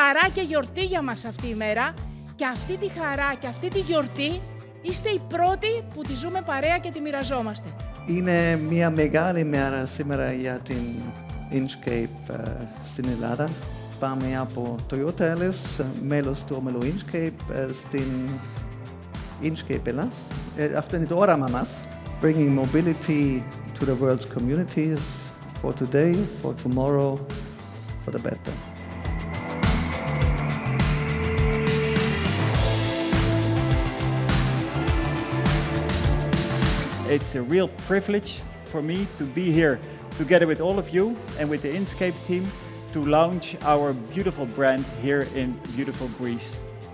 χαρά και γιορτή για μας αυτή η μέρα και αυτή τη χαρά και αυτή τη γιορτή είστε οι πρώτοι που τη ζούμε παρέα και τη μοιραζόμαστε. Είναι μια μεγάλη μέρα σήμερα για την Inchcape στην Ελλάδα. Πάμε από Toyota Alice, μέλος του όμιλου Inchcape, στην Inchcape Ελλάς. Αυτό είναι το όραμα μας. Bringing mobility to the world's communities for today, for tomorrow, for the better. It's a real privilege for me to be here together with all of you and with the Inchcape team to launch our beautiful brand here in beautiful Greece.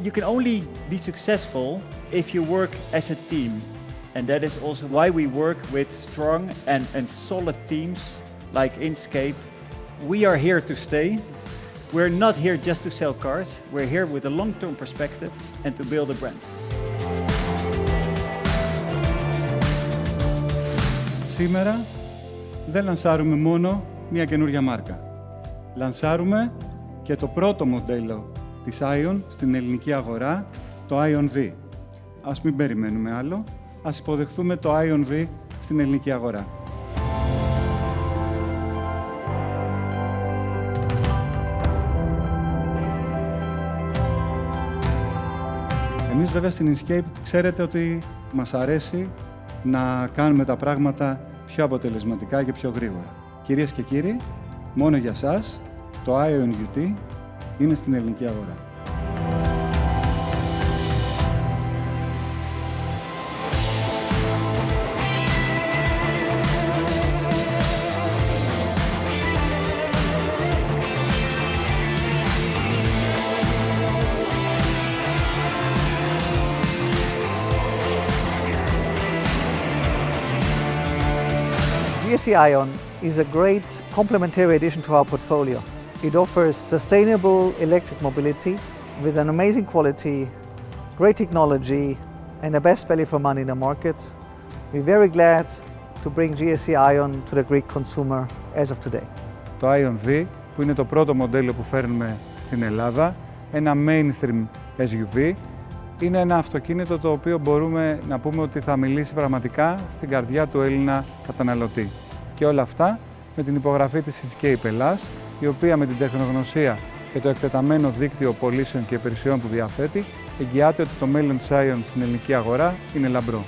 You can only be successful if you work as a team, and that is also why we work with strong and solid teams like Inchcape. We are here to stay. We're not here just to sell cars, we're here with a long-term perspective and to build a brand. Σήμερα δεν λανσάρουμε μόνο μια καινούργια μάρκα. Λανσάρουμε και το πρώτο μοντέλο της Ion στην ελληνική αγορά, το Ion V. Ας μην περιμένουμε άλλο, ας υποδεχθούμε το Ion V στην ελληνική αγορά. Εμείς βέβαια στην Inchcape ξέρετε ότι μας αρέσει να κάνουμε τα πράγματα πιο αποτελεσματικά και πιο γρήγορα. Κυρίες και κύριοι, μόνο για σας, το Ion UT είναι στην ελληνική αγορά. GSE Ion is a great complementary addition to our portfolio. It offers sustainable electric mobility with an amazing quality, great technology and the best value for money in the market. We're very glad to bring GSE Ion to the Greek consumer as of today. Το Ion V, που είναι το πρώτο μοντέλο που φέρνουμε στην Ελλάδα, ένα mainstream SUV, είναι ένα αυτοκίνητο το οποίο μπορούμε να πούμε ότι θα μιλήσει πραγματικά στην καρδιά του Έλληνα καταναλωτή. Και όλα αυτά με την υπογραφή της Inchcape Ελλάς, η οποία με την τεχνογνωσία και το εκτεταμένο δίκτυο πωλήσεων και υπηρεσιών που διαθέτει, εγγυάται ότι το μέλλον της Ion στην ελληνική αγορά είναι λαμπρό.